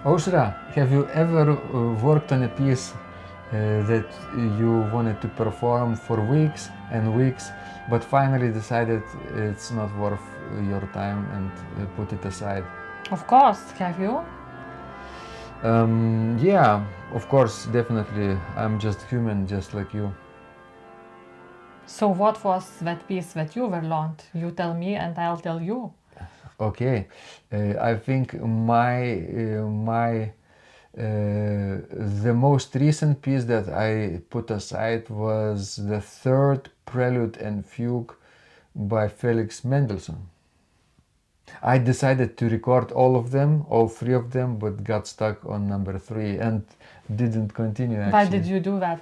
Ausra, have you ever worked on a piece that you wanted to perform for weeks and weeks, but finally decided it's not worth your time and put it aside? Of course, have you? Yeah, of course, definitely. I'm just human, just like you. So what was that piece that you were learned? You tell me and I'll tell you. Okay, I think the most recent piece that I put aside was the third Prelude and Fugue by Felix Mendelssohn. I decided to record all of them, all three of them, but got stuck on number 3 and didn't continue actually. Why did you do that?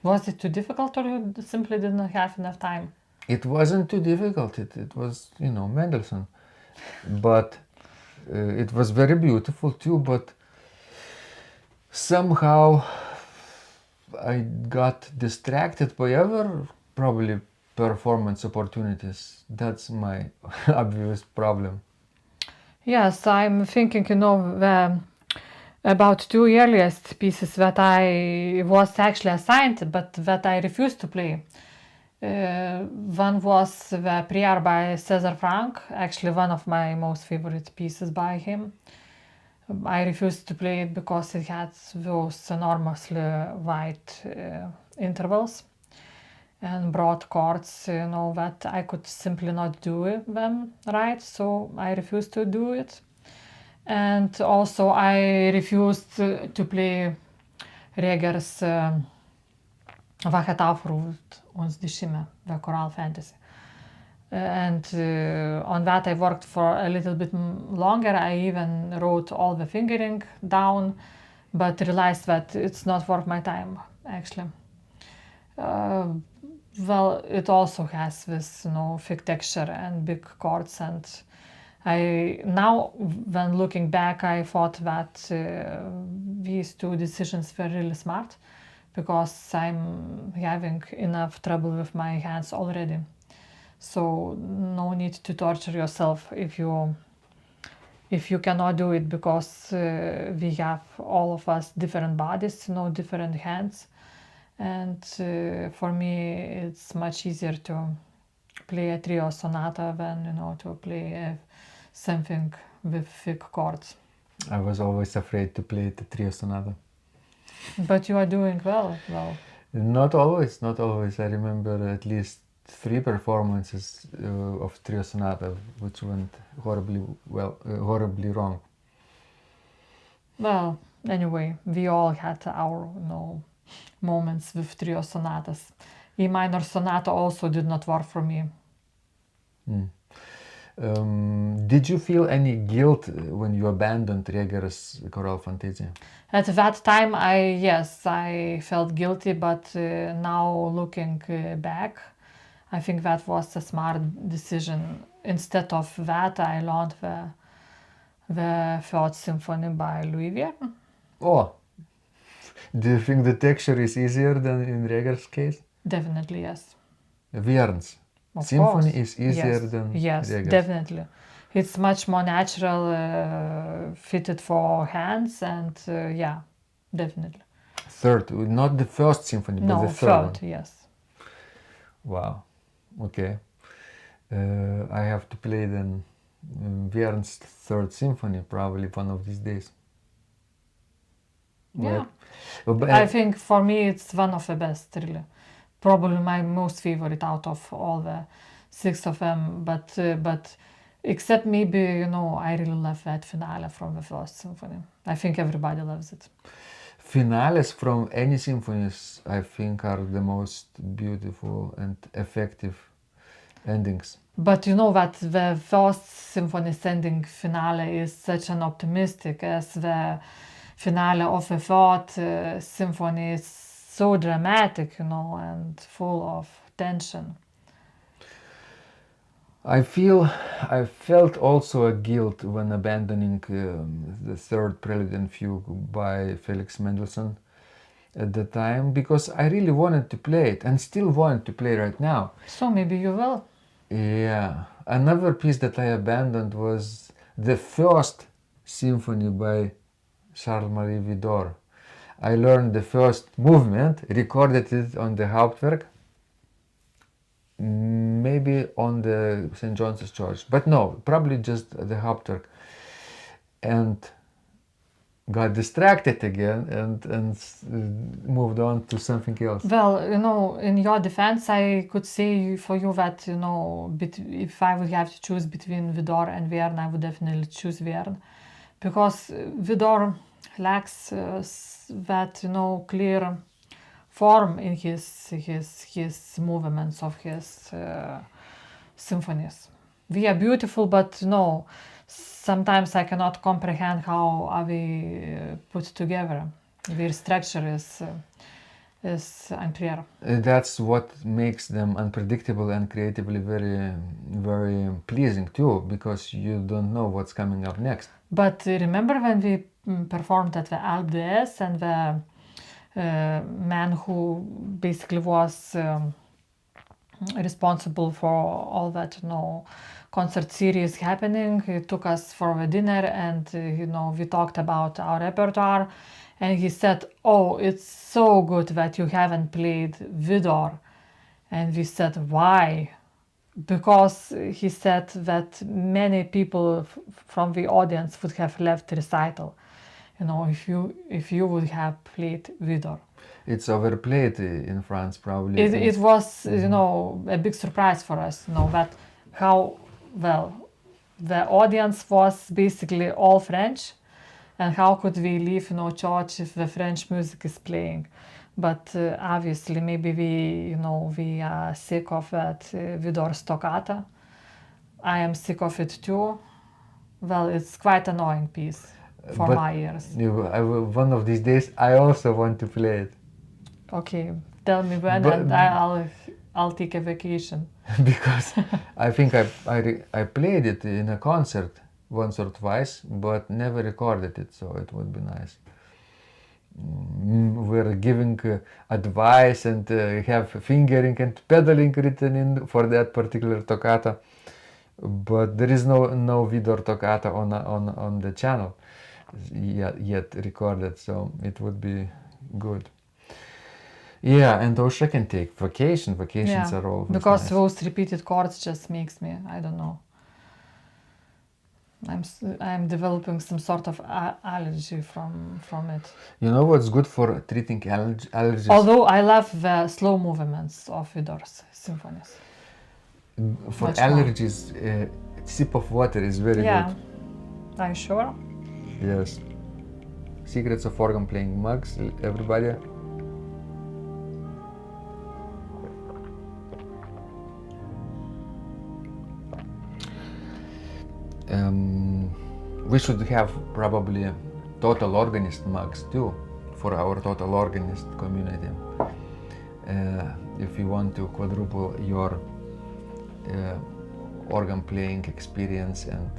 Was it too difficult or you simply didn't have enough time? It wasn't too difficult, it was, Mendelssohn. But it was very beautiful too, but somehow I got distracted by other probably performance opportunities. That's my obvious problem. Yes, I'm thinking, about two earliest pieces that I was actually assigned, but that I refused to play. One was the Prayer by Cesar Franck, actually one of my most favorite pieces by him. I refused to play it because it had those enormously wide intervals and broad chords, that I could simply not do them right, so I refused to do it. And also I refused to play Reger's Wacht afruft ons die Stimme, the choral fantasy. And on that I worked for a little bit longer. I even wrote all the fingering down, but realized that it's not worth my time, actually. Well, it also has this, thick texture and big chords, and now when looking back, I thought that these two decisions were really smart, because I'm having enough trouble with my hands already. So no need to torture yourself if you cannot do it, because we have, all of us, different bodies, different hands. And for me, it's much easier to play a trio sonata than, to play something with thick chords. I was always afraid to play the trio sonata. But you are doing well. Not always, not always. I remember at least 3 performances of trio sonata which went horribly wrong. Well, anyway, we all had our, moments with trio sonatas. E minor sonata also did not work for me. Did you feel any guilt when you abandoned Reger's choral fantasia? At that time, I felt guilty, but now looking back, I think that was a smart decision. Instead of that, I learned the Third Symphony by Louis. Oh, do you think the texture is easier than in Reger's case? Definitely, yes. Viern's Of symphony course. is easier Yes. than Yes, Reger's. definitely. It's much more natural, fitted for hands, and yeah, definitely. Third, not the first symphony, but No, the third one. yes. Wow. Okay. I have to play then Viern's Third Symphony probably one of these days. Yeah. But, I think for me it's one of the best, really. Probably my most favorite out of all the 6 of them. But except maybe, I really love that finale from the First Symphony. I think everybody loves it. Finales from any symphonies, I think, are the most beautiful and effective endings. But you know that the First Symphony's ending finale is such an optimistic, as the finale of the Third Symphony is so dramatic, and full of tension. I felt also a guilt when abandoning the third Prelude and Fugue by Felix Mendelssohn at the time, because I really wanted to play it and still want to play right now. So maybe you will. Yeah. Another piece that I abandoned was the first Symphony by Charles-Marie Widor. I learned the first movement, recorded it on the Hauptwerk, maybe on the St. John's Church, but no, probably just the Hauptwerk, and got distracted again and moved on to something else. Well, you know, in your defense, I could say for you that, you know, if I would have to choose between Widor and Verne, I would definitely choose Verne, because Widor lacks that, you know, clear form in his movements of his symphonies. They are beautiful, but no, sometimes I cannot comprehend how are they put together. Their structure is unclear. That's what makes them unpredictable and creatively very, very pleasing too, because you don't know what's coming up next. But remember when we performed at the Alpe d'Huez, and the man who basically was responsible for all that, you know, concert series happening, he took us for a dinner, and you know, we talked about our repertoire, and he said, "Oh, it's so good that you haven't played Widor." And we said, "Why?" Because he said that many people from the audience would have left recital, you know, if you would have played Widor. It's overplayed in France, probably. It was, you know, a big surprise for us, you know, that how well the audience was basically all French, and how could we leave, you know, church if the French music is playing. But obviously, maybe we are sick of that Widor's Toccata. I am sick of it too. Well, it's quite an annoying piece for But my ears. one of these days, I also want to play it. Okay, tell me when, But- and I'll take a vacation. Because I think I played it in a concert once or twice, but never recorded it, so it would be nice. We're giving advice and have fingering and pedaling written in for that particular toccata, but there is no Widor toccata on the channel yet recorded, so it would be good. Yeah, and Ausra can take vacations Yeah, are always because nice. those repeated chords just makes me, I don't know. I'm developing some sort of allergy from it. You know what's good for treating allergies? Although I love the slow movements of Widor's symphonies. For much more. allergies, sip of water is very Yeah, good. are you sure? Yes. Secrets of organ playing mugs, everybody. We should have probably Total Organist mugs too for our Total Organist community. If you want to quadruple your organ playing experience and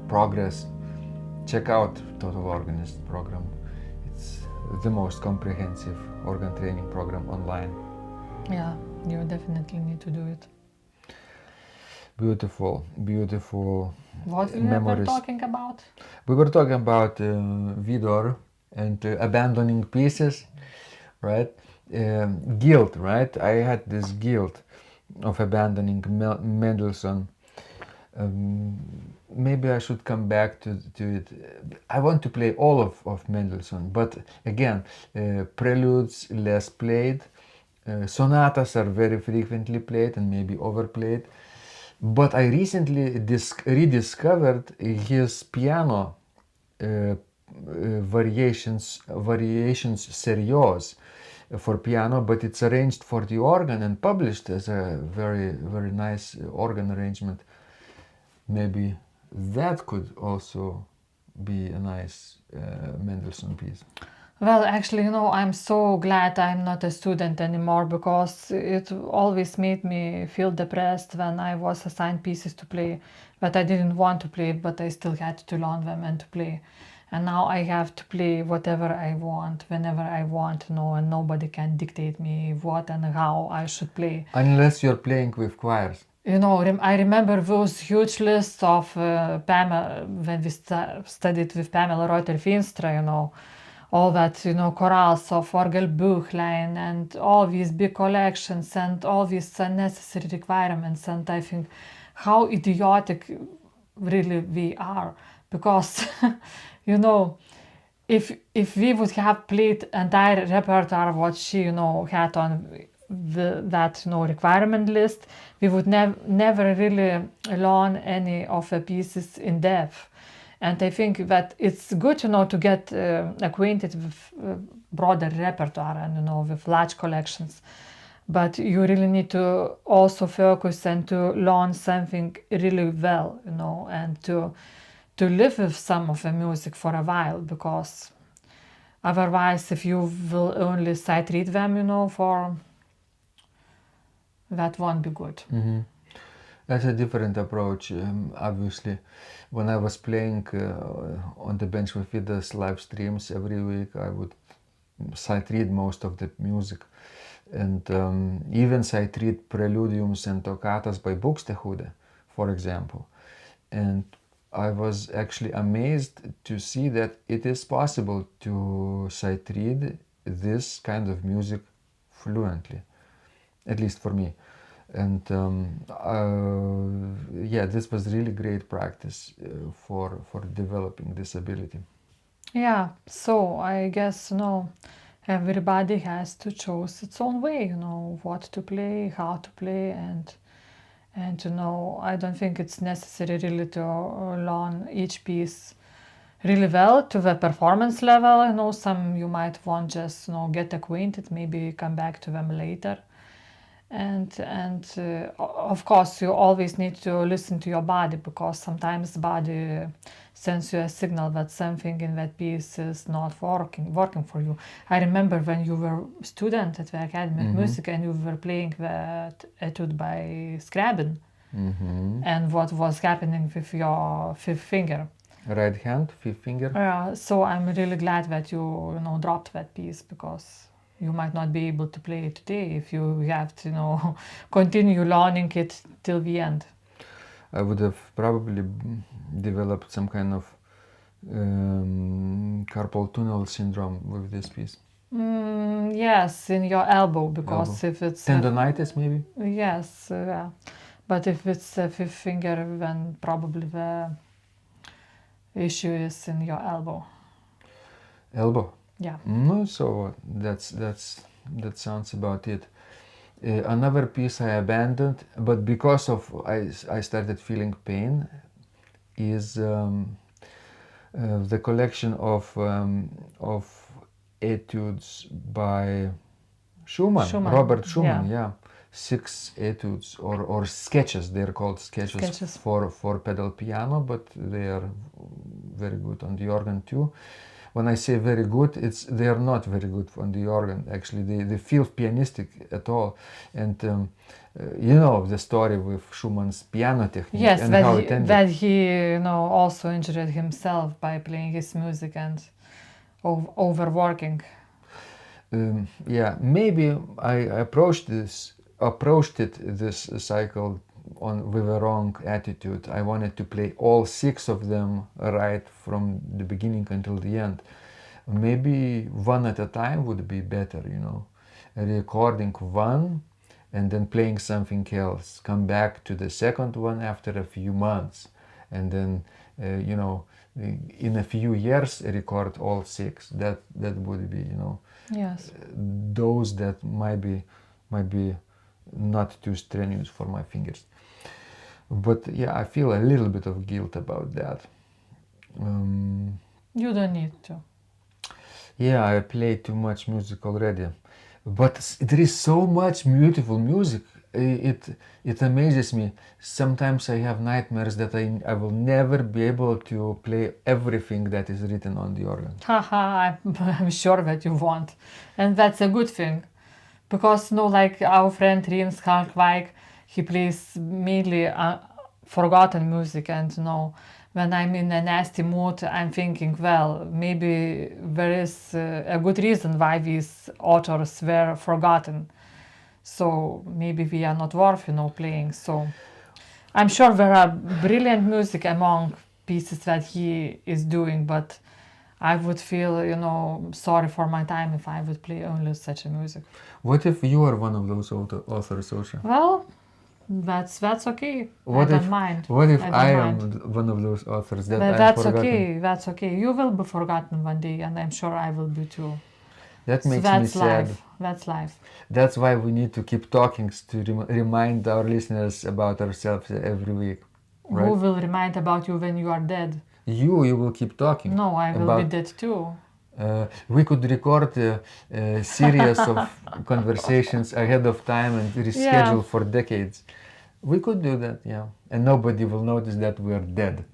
progress, check out Total Organist program. It's the most comprehensive organ training program online. Yeah, you definitely need to do it. Beautiful What we memories. were talking about? We were talking about Widor and abandoning pieces, right? Guilt, right? I had this guilt of abandoning Mendelssohn. Maybe I should come back to it. I want to play all of Mendelssohn, but again, preludes less played, sonatas are very frequently played and maybe overplayed. But I recently rediscovered his piano variations serios for piano, but it's arranged for the organ and published as a very, very nice organ arrangement. Maybe that could also be a nice Mendelssohn piece. Well, actually, you know, I'm so glad I'm not a student anymore, because it always made me feel depressed when I was assigned pieces to play that I didn't want to play, but I still had to learn them and to play. And now I have to play whatever I want, whenever I want, you know, and nobody can dictate me what and how I should play. Unless you're playing with choirs. You know, I remember those huge lists of Pamela, when we studied with Pamela Reuter-Finstra, you know, all that, you know, chorales of Orgelbuchlein and all these big collections and all these unnecessary requirements. And I think how idiotic really we are, because, you know, if we would have played entire repertoire what she, you know, had on that, you know, requirement list, we would never really learn any of the pieces in depth. And I think that it's good, you know, to get acquainted with broader repertoire and, you know, with large collections. But you really need to also focus and to learn something really well, you know, and to live with some of the music for a while, because otherwise, if you will only sight read them, you know, that won't be good. Mm-hmm. That's a different approach, obviously. When I was playing on the bench with Widor's live streams every week, I would sight read most of the music, and even sight read preludiums and toccatas by Buxtehude, for example. And I was actually amazed to see that it is possible to sight read this kind of music fluently, at least for me. And yeah, this was really great practice for developing this ability. Yeah, so I guess, you know, everybody has to choose its own way, you know, what to play, how to play, and you know, I don't think it's necessary really to learn each piece really well to the performance level. You know, some you might want just, you know, get acquainted, maybe come back to them later. And of course, you always need to listen to your body, because sometimes the body sends you a signal that something in that piece is not working for you. I remember when you were a student at the Academy of Music and you were playing that etude by Scriabin, and what was happening with your fifth finger. Right hand, fifth finger. So I'm really glad that you know, dropped that piece, because you might not be able to play it today if you have to, you know, continue learning it till the end. I would have probably developed some kind of carpal tunnel syndrome with this piece. Yes, in your elbow, because if it's tendonitis, maybe. Yes, but if it's a fifth finger, then probably the issue is in your elbow. Elbow. Yeah. No, so that sounds about it. Another piece I abandoned, but because of I started feeling pain, is the collection of etudes by Schumann. Robert Schumann. Yeah. 6 etudes or sketches. They're called sketches. For pedal piano, but they are very good on the organ too. When I say very good, they are not very good on the organ. Actually, they feel pianistic at all. And you know the story with Schumann's piano technique. Yes, and how it ended. That he, you know, also injured himself by playing his music and overworking. Yeah, maybe I approached this cycle with a wrong attitude. I wanted to play all 6 of them right from the beginning until the end. Maybe one at a time would be better, you know. Recording one and then playing something else. Come back to the second one after a few months, and then you know, in a few years record all 6. That would be, you know. Yes. Those that might be not too strenuous for my fingers. But yeah, I feel a little bit of guilt about that. You don't need to. Yeah, I play too much music already. But there is so much beautiful music. It amazes me. Sometimes I have nightmares that I will never be able to play everything that is written on the organ. Haha, I'm sure that you won't. And that's a good thing. Because, you know, like our friend Riens Halkweik, he plays mainly forgotten music, and, you know, when I'm in a nasty mood, I'm thinking, well, maybe there is a good reason why these authors were forgotten. So maybe we are not worth, you know, playing. So I'm sure there are brilliant music among pieces that he is doing, but I would feel, sorry for my time if I would play only such a music. What if you are one of those authors, Ausra? Well, that's okay. What I don't if mind. What if I don't I mind. am one of those authors that But I'm that's forgotten? okay. That's okay. You will be forgotten one day, and I'm sure I will be too. That So makes that's me sad. life. That's life. That's why we need to keep talking to remind our listeners about ourselves every week. Right? Who will remind about you when you are dead? You will keep talking. No, I will be dead too. We could record a series of conversations ahead of time and reschedule for decades. We could do that, yeah. And nobody will notice that we are dead.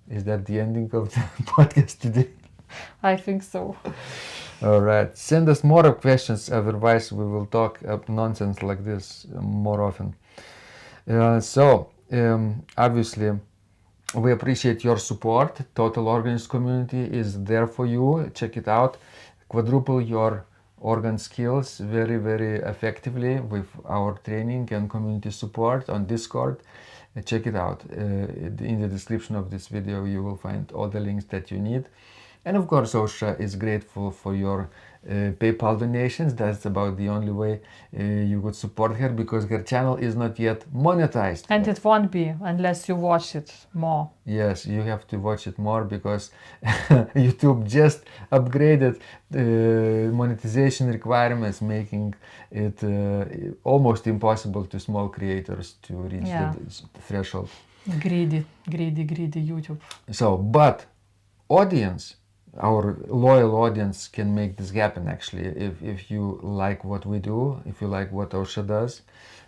Is that the ending of the podcast today? I think so. All right. Send us more questions, otherwise we will talk nonsense like this more often. Obviously, we appreciate your support. Total Organist community is there for you. Check it out. Quadruple your organ skills very, very effectively with our training and community support on Discord. Check it out. In the description of this video you will find all the links that you need. And of course, Ausra is grateful for your PayPal donations. That's about the only way you would support her, because her channel is not yet monetized. And it won't be unless you watch it more. Yes, you have to watch it more, because YouTube just upgraded monetization requirements, making it almost impossible to small creators to reach the threshold. Greedy YouTube. So, but audience, our loyal audience can make this happen actually. If you like what we do, if you like what Ausra does,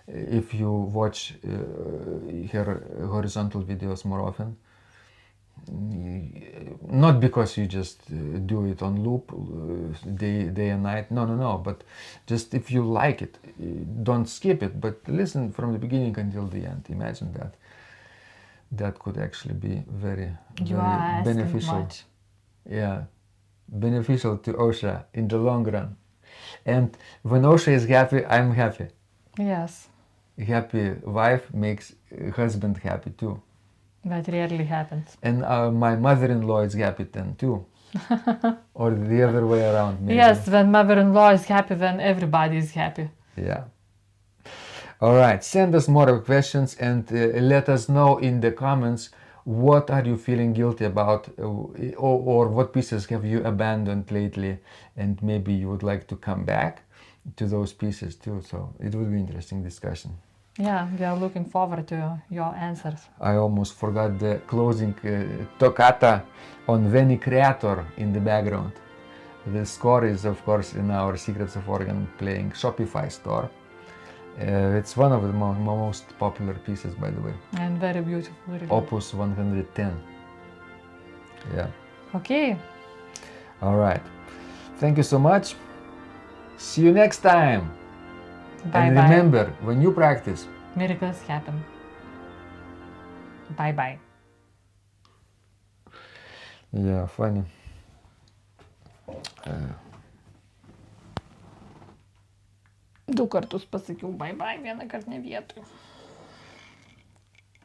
if you watch her horizontal videos more often, not because you just do it on loop day and night, no, but just if you like it, don't skip it, but listen from the beginning until the end. Imagine that could actually be very beneficial. Much. Yeah, beneficial to Ausra in the long run. And when Ausra is happy, I'm happy. Yes. Happy wife makes husband happy too. That rarely happens. And my mother-in-law is happy then too. Or the other way around, maybe. Yes, when mother-in-law is happy, then everybody is happy. Yeah. All right, send us more questions and let us know in the comments what are you feeling guilty about, or what pieces have you abandoned lately, and maybe you would like to come back to those pieces too. So it would be an interesting discussion. Yeah, we are looking forward to your answers. I almost forgot the closing Toccata on Veni Creator in the background. The score is, of course, in our Secrets of Organ Playing Shopify store. It's one of the most popular pieces, by the way. And very beautiful. Really. Opus 110. Yeah. Okay. All right. Thank you so much. See you next time. Bye. And remember, when you practice, miracles happen. Bye. Yeah, funny. Du kartus pasakiau bye, vieną kartą ne vietoj.